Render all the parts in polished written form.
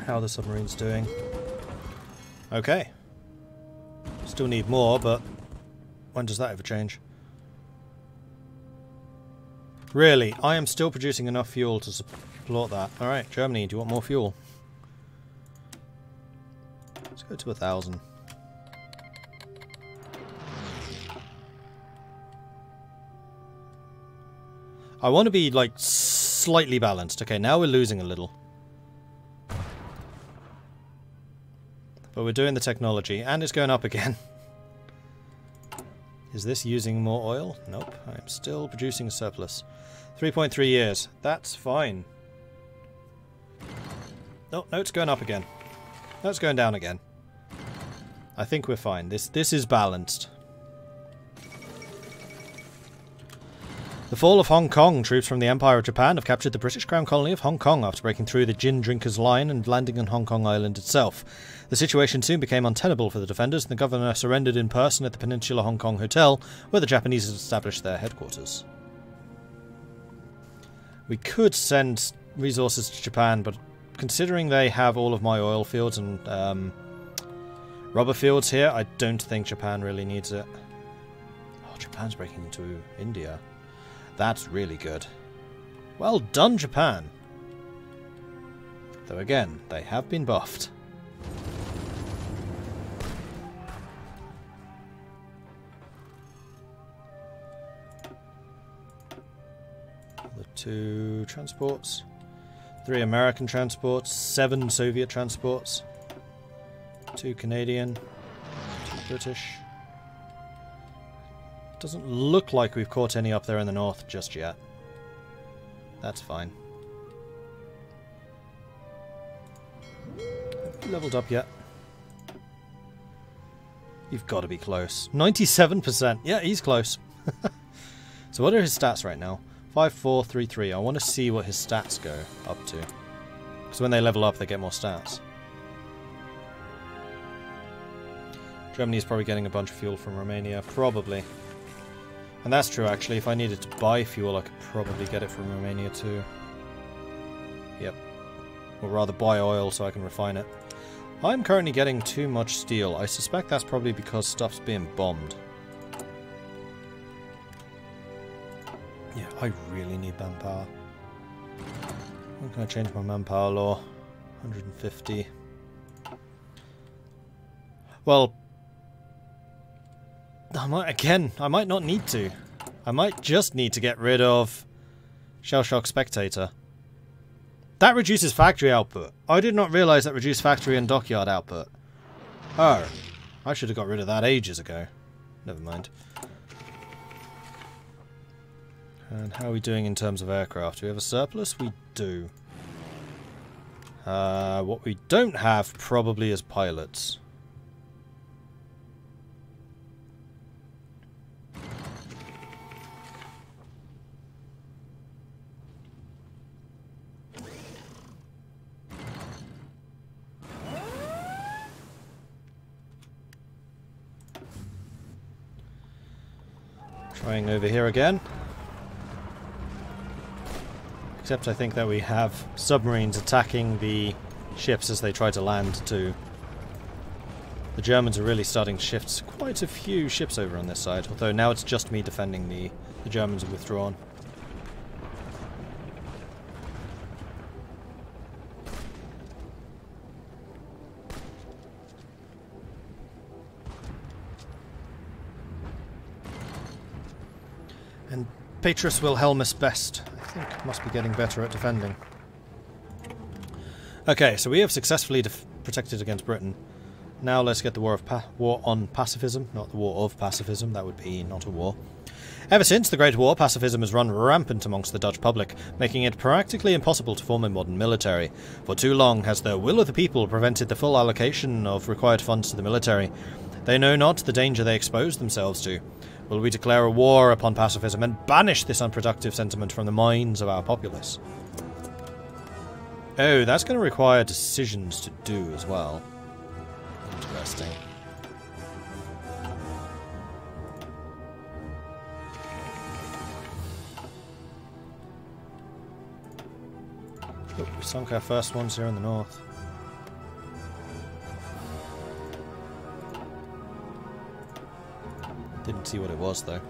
how the submarine's doing. Okay. Still need more, but when does that ever change? Really, I am still producing enough fuel to support that. Alright, Germany, do you want more fuel? Let's go to 1,000. I want to be, like, slightly balanced. Okay, now we're losing a little. But we're doing the technology, and it's going up again. Is this using more oil? Nope, I'm still producing a surplus. 3.3 years. That's fine. Oh, no, it's going up again. No, it's going down again. I think we're fine. This is balanced. The fall of Hong Kong. Troops from the Empire of Japan have captured the British Crown colony of Hong Kong after breaking through the gin drinkers' line and landing on Hong Kong Island itself. The situation soon became untenable for the defenders, and the governor surrendered in person at the Peninsula Hong Kong Hotel, where the Japanese had established their headquarters. We could send resources to Japan, but considering they have all of my oil fields and rubber fields here, I don't think Japan really needs it. Oh, Japan's breaking into India. That's really good. Well done, Japan. Though again, they have been buffed. The 2 transports. 3 American transports. 7 Soviet transports. 2 Canadian. 2 British. Doesn't look like we've caught any up there in the north just yet. That's fine. Have you leveled up yet? You've got to be close. 97%. Yeah, he's close. So what are his stats right now? 5433. I want to see what his stats go up to. Because when they level up, they get more stats. Germany's probably getting a bunch of fuel from Romania. Probably. And that's true, actually. If I needed to buy fuel, I could probably get it from Romania too. Yep. Or rather buy oil so I can refine it. I'm currently getting too much steel. I suspect that's probably because stuff's being bombed. Yeah, I really need manpower. When can I change my manpower law? 150. Well, I might not need to. I might just need to get rid of Shell Shock Spectator. That reduces factory output. I did not realise that reduced factory and dockyard output. Oh. I should have got rid of that ages ago. Never mind. And how are we doing in terms of aircraft? Do we have a surplus? We do. What we don't have probably is pilots. Trying over here again. Except I think that we have submarines attacking the ships as they try to land too. The Germans are really starting to shift quite a few ships over on this side, although now it's just me defending the Germans have withdrawn. And Petrus Wilhelmus Best, I think, must be getting better at defending. Okay, so we have successfully protected against Britain. Now let's get the war on pacifism, not the war of pacifism, that would be not a war. Ever since the Great War, pacifism has run rampant amongst the Dutch public, making it practically impossible to form a modern military. For too long has the will of the people prevented the full allocation of required funds to the military. They know not the danger they expose themselves to. Will we declare a war upon pacifism and banish this unproductive sentiment from the minds of our populace? Oh, that's going to require decisions to do as well. Interesting. Oh, we sunk our first ones here in the north. Didn't see what it was, though.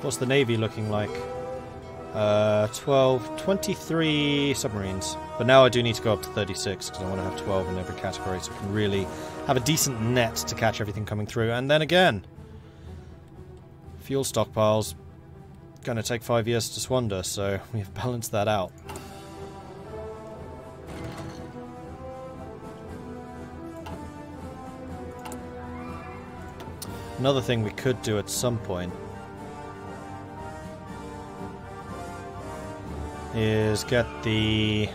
What's the Navy looking like? 23 submarines. But now I do need to go up to 36, because I want to have 12 in every category, so I can really have a decent net to catch everything coming through. And then again, fuel stockpiles going to take 5 years to squander, so we've balanced that out. Another thing we could do at some point is get the...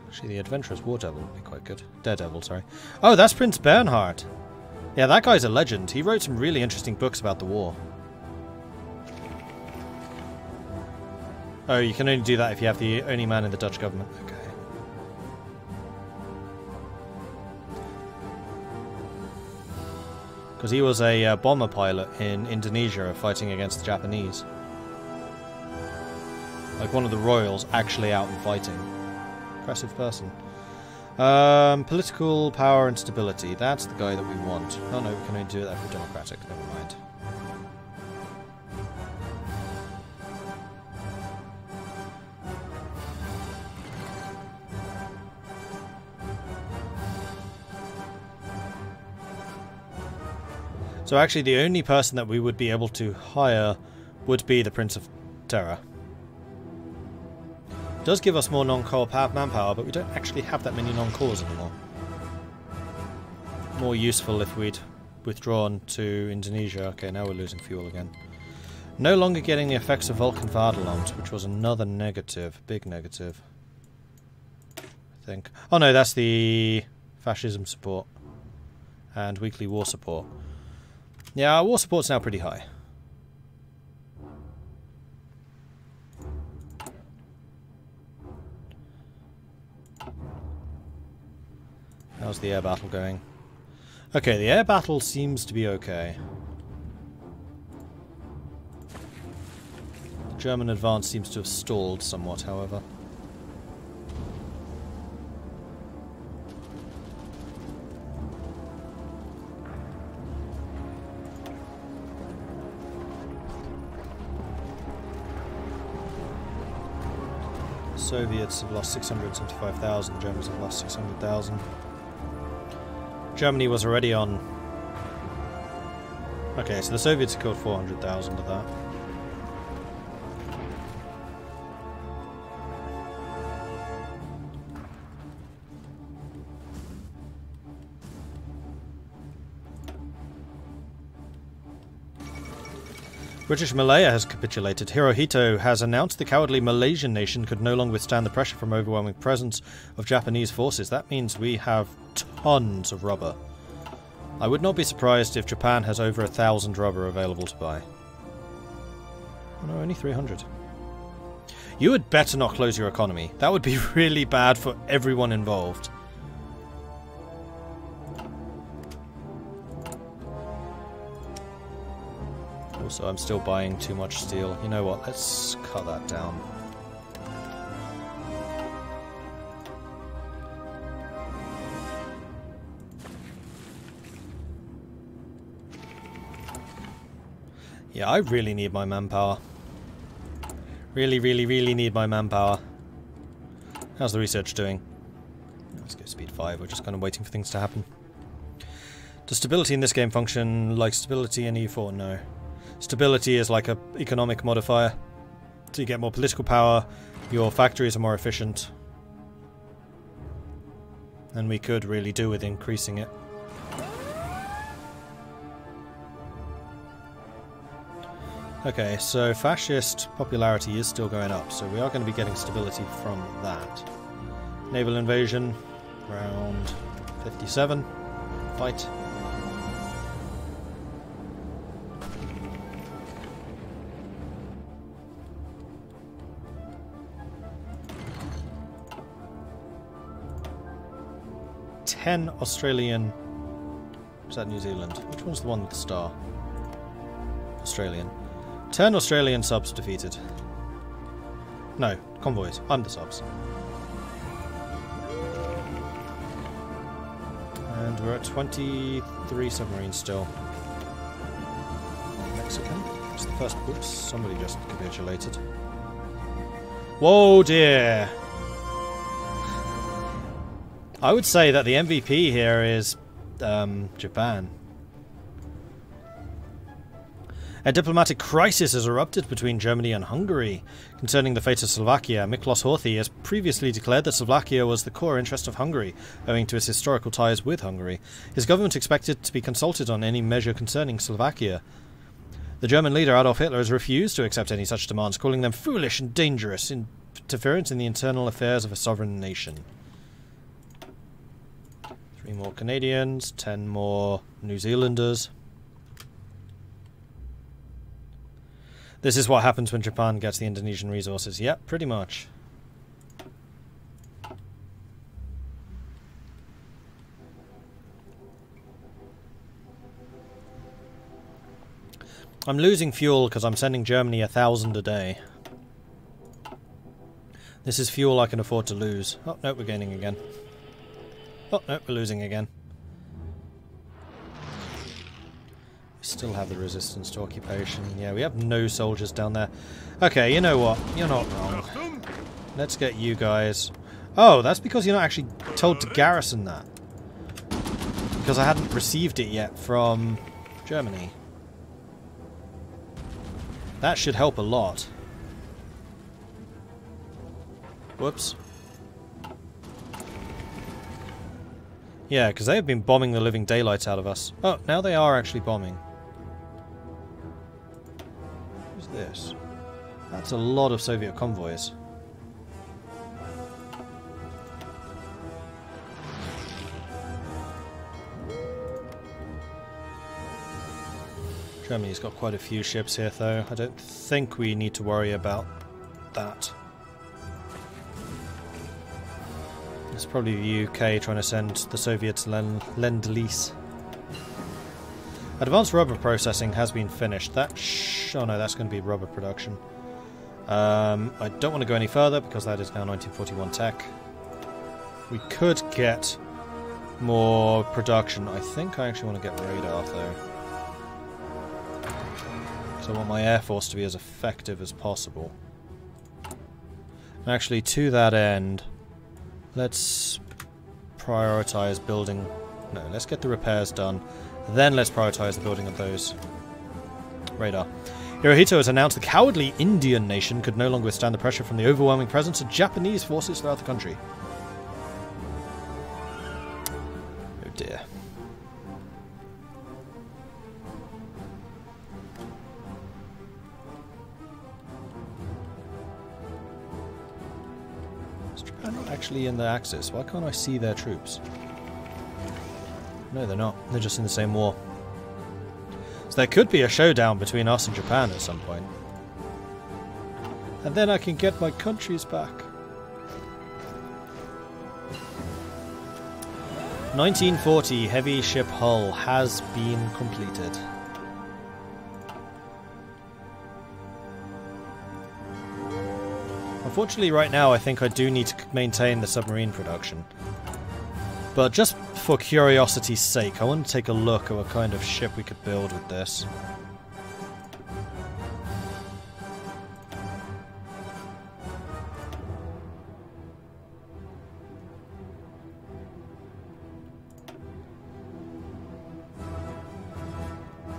Actually, the Adventurous War Devil would be quite good. Daredevil, sorry. Oh, that's Prince Bernhard! Yeah, that guy's a legend. He wrote some really interesting books about the war. Oh, you can only do that if you have the only man in the Dutch government. Okay. Because he was a bomber pilot in Indonesia fighting against the Japanese. Like one of the royals actually out and fighting. Impressive person. Political power and stability. That's the guy that we want. Oh no, we can only do that for democratic. Never mind. So actually the only person that we would be able to hire would be the Prince of Terror. It does give us more non-core manpower, but we don't actually have that many non-cores anymore. More useful if we'd withdrawn to Indonesia. Okay, now we're losing fuel again. No longer getting the effects of Vulcan Vaderland, which was another negative. Big negative. I think. Oh no, that's the fascism support. And weekly war support. Yeah, our war support's now pretty high. How's the air battle going? Okay, the air battle seems to be okay. The German advance seems to have stalled somewhat, however. Soviets have lost 675,000, Germans have lost 600,000. Germany was already on... Okay, so the Soviets killed 400,000 of that. British Malaya has capitulated. Hirohito has announced the cowardly Malaysian nation could no longer withstand the pressure from overwhelming presence of Japanese forces. That means we have tons of rubber. I would not be surprised if Japan has over 1,000 rubber available to buy. Oh no, only 300. You had better not close your economy. That would be really bad for everyone involved. Also, I'm still buying too much steel. You know what? Let's cut that down. Yeah, I really need my manpower. Really, really, really need my manpower. How's the research doing? Let's go speed 5. We're just kind of waiting for things to happen. Does stability in this game function like stability in E4? No. Stability is like an economic modifier. So you get more political power, your factories are more efficient. And we could really do with increasing it. Okay, so fascist popularity is still going up, so we are going to be getting stability from that. Naval invasion, round 57. Fight. Australian... Is that New Zealand? Which one's the one with the star? Australian. 10 Australian subs defeated. No, convoys. I'm the subs. And we're at 23 submarines still. Mexican. It's the first... Whoops, somebody just capitulated. Whoa, dear! I would say that the MVP here is Japan. A diplomatic crisis has erupted between Germany and Hungary concerning the fate of Slovakia. Miklos Horthy has previously declared that Slovakia was the core interest of Hungary, owing to its historical ties with Hungary. His government expected to be consulted on any measure concerning Slovakia. The German leader Adolf Hitler has refused to accept any such demands, calling them foolish and dangerous interference in the internal affairs of a sovereign nation. 3 more Canadians, 10 more New Zealanders. This is what happens when Japan gets the Indonesian resources. Yep, pretty much. I'm losing fuel because I'm sending Germany 1,000 a day. This is fuel I can afford to lose. Oh, no, we're gaining again. Oh, no, we're losing again. We still have the resistance to occupation. Yeah, we have no soldiers down there. Okay, you know what? You're not wrong. Let's get you guys... Oh, that's because you're not actually told to garrison that. Because I hadn't received it yet from Germany. That should help a lot. Whoops. Yeah, because they have been bombing the living daylights out of us. Oh, now they are actually bombing. Who's this? That's a lot of Soviet convoys. Germany's got quite a few ships here, though. I don't think we need to worry about that. It's probably the UK trying to send the Soviets Lend-Lease. Advanced rubber processing has been finished. Oh no, that's going to be rubber production. I don't want to go any further because that is now 1941 tech. We could get more production. I think I actually want to get radar though. So I want my airforce to be as effective as possible. And actually, to that end, let's prioritize building... No, let's get the repairs done. Then let's prioritize the building of those radar. Hirohito has announced the cowardly Indian nation could no longer withstand the pressure from the overwhelming presence of Japanese forces throughout the country. Oh dear. Is Japan not actually in the Axis? Why can't I see their troops? No, they're not. They're just in the same war. So there could be a showdown between us and Japan at some point. And then I can get my countries back. 1940 heavy ship hull has been completed. Unfortunately right now I think I do need to maintain the submarine production. But just for curiosity's sake, I want to take a look at what kind of ship we could build with this.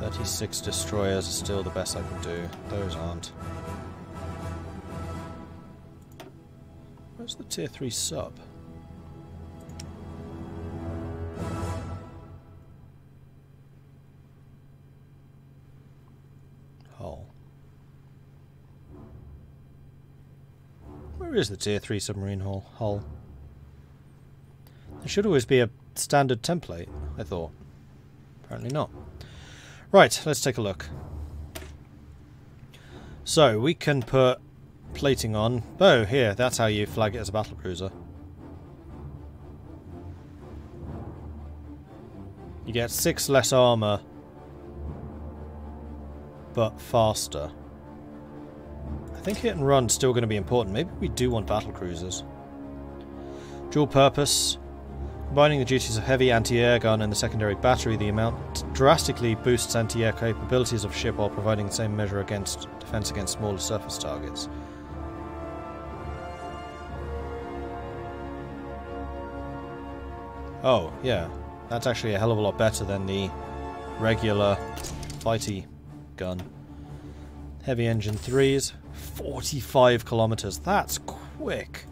"36 destroyers are still the best I can do. Those aren't. Where's the tier 3 sub? Hull. Where is the tier 3 submarine hull? There should always be a standard template, I thought. Apparently not. Right, let's take a look. So, we can put plating on. Oh, here, that's how you flag it as a battlecruiser. You get 6 less armour, but faster. I think hit and run's still going to be important. Maybe we do want battle cruisers. Dual purpose. Combining the duties of heavy anti-air gun and the secondary battery, the amount drastically boosts anti-air capabilities of a ship while providing the same measure against defense against smaller surface targets. Oh, yeah. That's actually a hell of a lot better than the regular fighty gun. Heavy engine 3s. 45 kilometers. That's quick.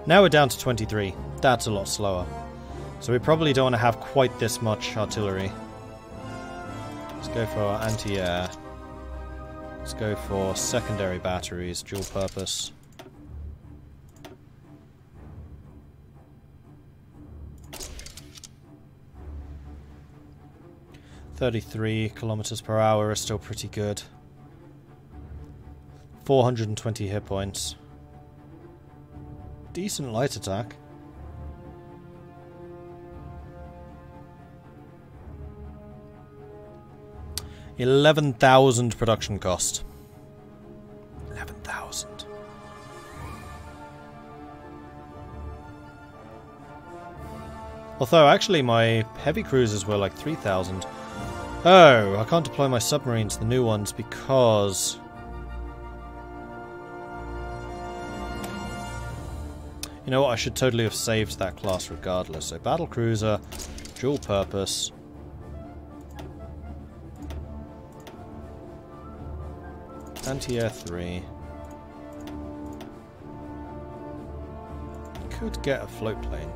Now we're down to 23. That's a lot slower. So we probably don't want to have quite this much artillery. Let's go for anti-air. Let's go for secondary batteries, dual purpose. .33 kilometers per hour is still pretty good. 420 hit points. Decent light attack. $11,000 production cost. 11,000. Although actually my heavy cruisers were like 3,000. Oh, I can't deploy my submarines, the new ones, because you know what, I should totally have saved that class regardless. So battle cruiser, dual purpose. Anti-air 3. Could get a float plane.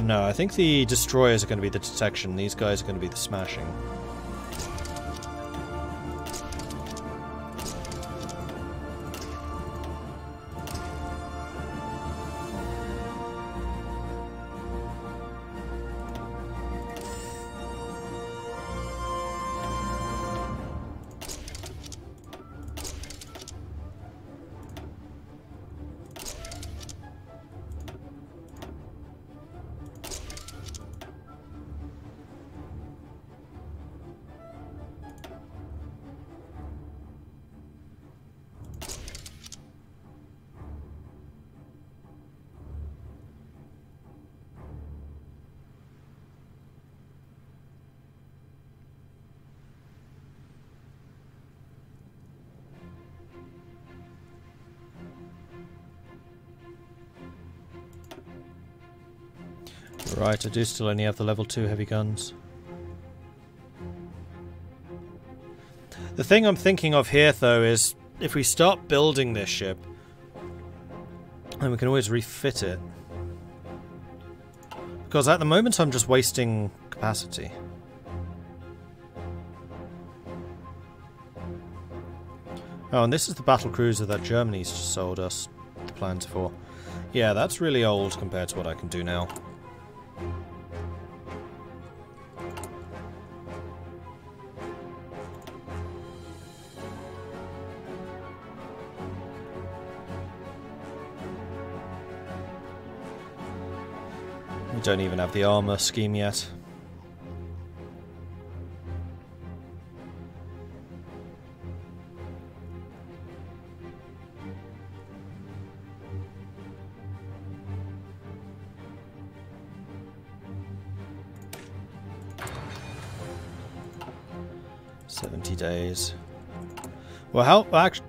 No, I think the destroyers are going to be the detection. These guys are going to be the smashing. Right, I do still only have the level 2 heavy guns. The thing I'm thinking of here, though, is if we start building this ship, then we can always refit it. Because at the moment I'm just wasting capacity. Oh, and this is the battle cruiser that Germany's just sold us the plans for. Yeah, that's really old compared to what I can do now. We don't even have the armor scheme yet. Days. Well, how actually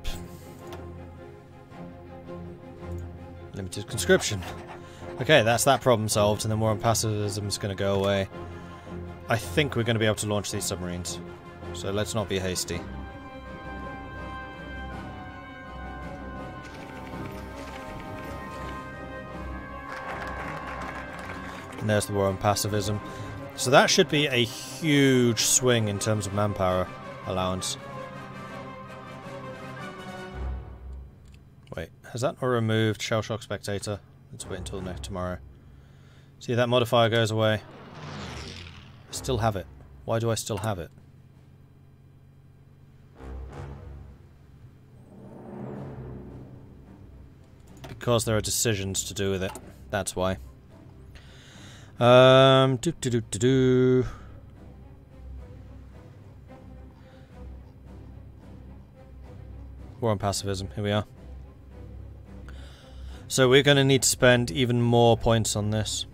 limited conscription. Okay, that's that problem solved, and then war on pacifism is going to go away. I think we're going to be able to launch these submarines, so let's not be hasty. And there's the war on pacifism. So that should be a huge swing in terms of manpower allowance. Has that not removed Shell Shock Spectator? Let's wait until tomorrow. See, that modifier goes away. I still have it. Why do I still have it? Because there are decisions to do with it. That's why. War on pacifism. Here we are. So we're going to need to spend even more points on this.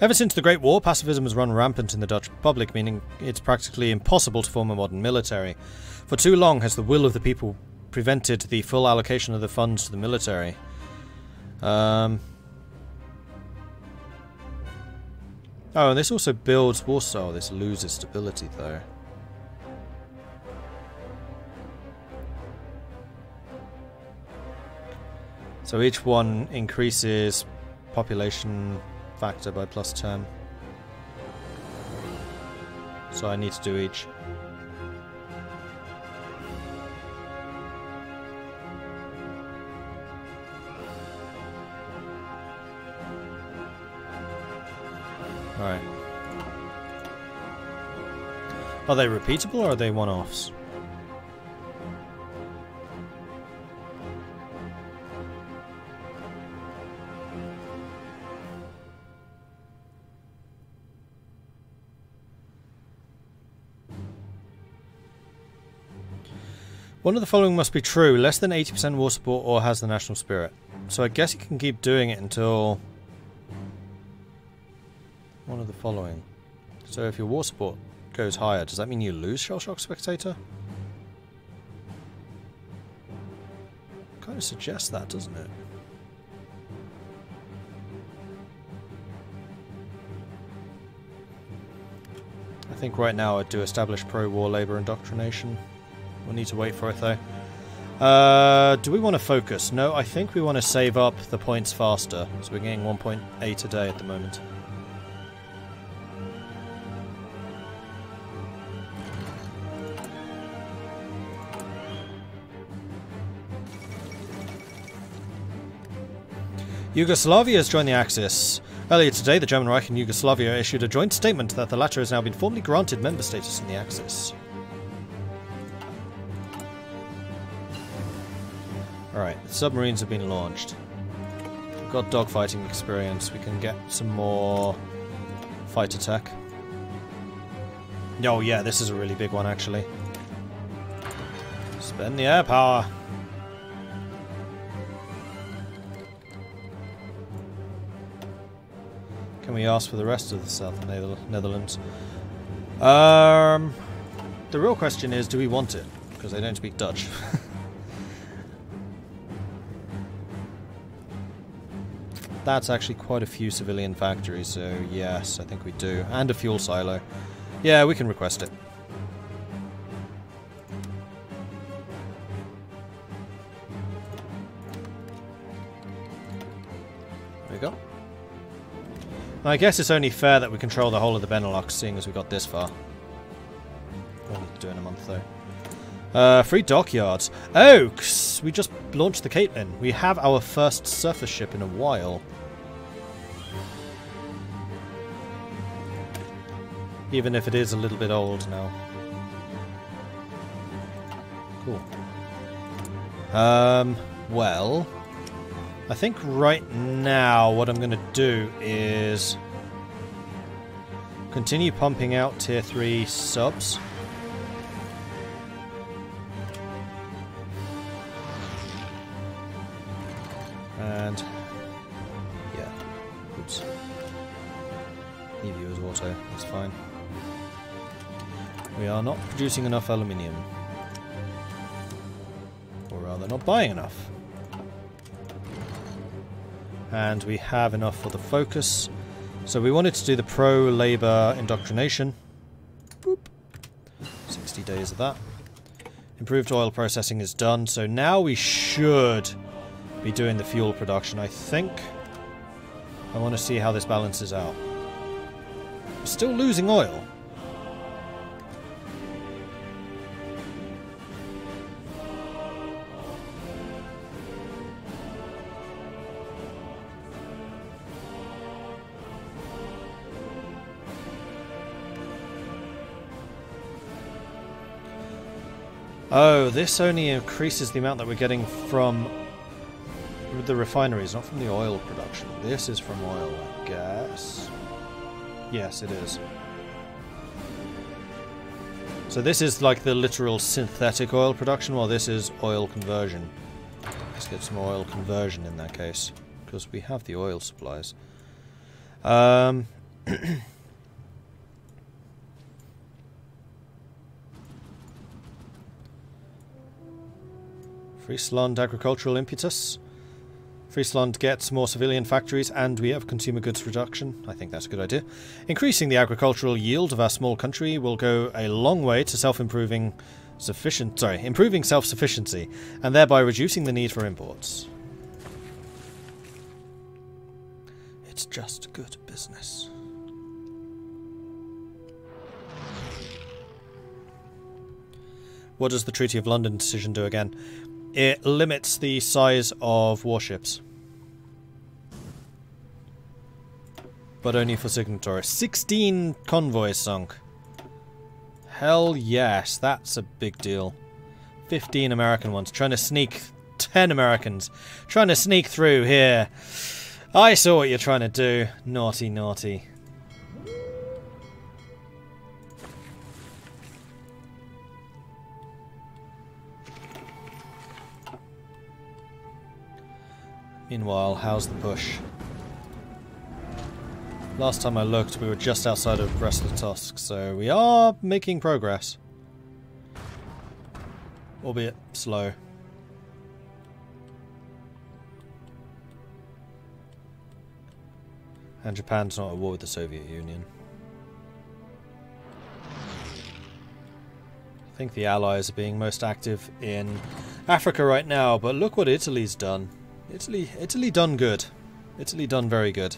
Ever since the Great War, pacifism has run rampant in the Dutch Republic, meaning it's practically impossible to form a modern military. For too long has the will of the people prevented the full allocation of the funds to the military. Oh, and this also builds Warsaw. This loses stability, though. So each one increases population factor by +10. So I need to do each. Alright. Are they repeatable or are they one-offs? One of the following must be true. Less than 80% war support or has the national spirit. So I guess you can keep doing it until... one of the following. So if your war support goes higher, does that mean you lose Shell Shock Spectator? Kind of suggests that, doesn't it? I think right now I'd do establish pro-war labour indoctrination. We'll need to wait for it though. Do we want to focus? No, I think we want to save up the points faster. So we're getting 1.8 a day at the moment. Yugoslavia has joined the Axis. Earlier today, the German Reich and Yugoslavia issued a joint statement that the latter has now been formally granted member status in the Axis. Alright, submarines have been launched. We've got dogfighting experience. We can get some more fighter tech. Oh yeah, this is a really big one actually. Spend the air power. Can we ask for the rest of the South Netherlands? The real question is, do we want it? Because they don't speak Dutch. That's actually quite a few civilian factories, so yes, I think we do. And a fuel silo. Yeah, we can request it. There we go. I guess it's only fair that we control the whole of the Benelux, seeing as we got this far. We'll need to do it in a month, though. Free dockyards. Oh, we just launched the Caitlin. We have our first surface ship in a while. Even if it is a little bit old now. Cool. Well... I think right now what I'm going to do is... continue pumping out tier 3 subs. And... yeah. Oops. Leave you as auto. That's fine. We are not producing enough aluminium. Or rather, not buying enough. And we have enough for the focus. So we wanted to do the pro-labour indoctrination. Boop. 60 days of that. Improved oil processing is done, so now we should be doing the fuel production, I think. I want to see how this balances out. We're still losing oil. Oh, this only increases the amount that we're getting from the refineries, not from the oil production. This is from oil, I guess. Yes, it is. So this is like the literal synthetic oil production, while this is oil conversion. Let's get some oil conversion in that case, because we have the oil supplies. Friesland agricultural impetus. Friesland gets more civilian factories and we have consumer goods reduction. I think that's a good idea. Increasing the agricultural yield of our small country will go a long way to improving self-sufficiency and thereby reducing the need for imports. It's just good business. What does the Treaty of London decision do again? It limits the size of warships. But only for signatories. 16 convoys sunk. Hell yes, that's a big deal. 15 American ones. Trying to sneak... 10 Americans. Trying to sneak through here. I saw what you're trying to do. Naughty, naughty. Meanwhile, how's the push? Last time I looked, we were just outside of Brest-Litovsk, so we are making progress. Albeit slow. And Japan's not at war with the Soviet Union. I think the Allies are being most active in Africa right now, but look what Italy's done. Italy done good. Italy done very good.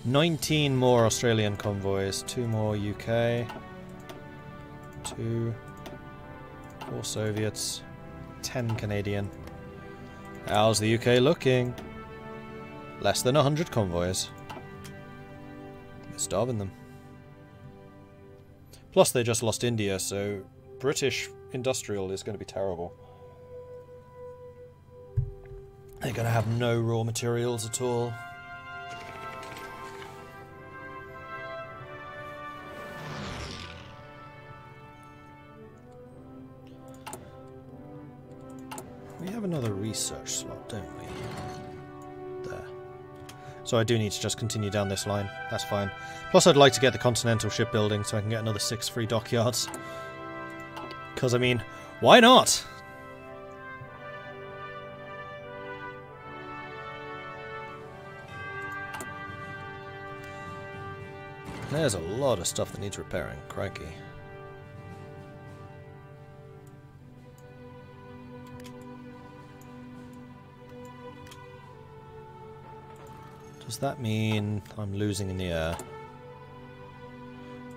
19 more Australian convoys, 2 more UK, 2, 4 Soviets, 10 Canadian. How's the UK looking? Less than 100 convoys. We're starving them. Plus they just lost India, so British industrial is going to be terrible. They're going to have no raw materials at all. We have another research slot, don't we? There. So I do need to just continue down this line. That's fine. Plus I'd like to get the Continental shipbuilding so I can get another 6 free dockyards. Because, I mean, why not? There's a lot of stuff that needs repairing, crikey. Does that mean I'm losing in the air?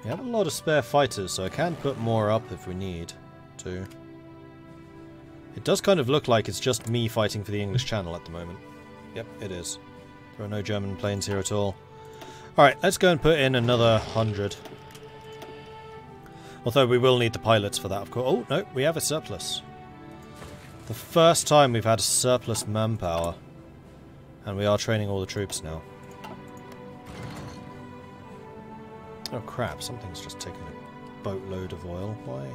We have a lot of spare fighters, so I can put more up if we need to. It does kind of look like it's just me fighting for the English Channel at the moment. Yep, it is. There are no German planes here at all. Alright, let's go and put in another 100. Although we will need the pilots for that, of course. Oh, no, we have a surplus. The first time we've had a surplus manpower. And we are training all the troops now. Oh crap, something's just taken a boatload of oil. Why?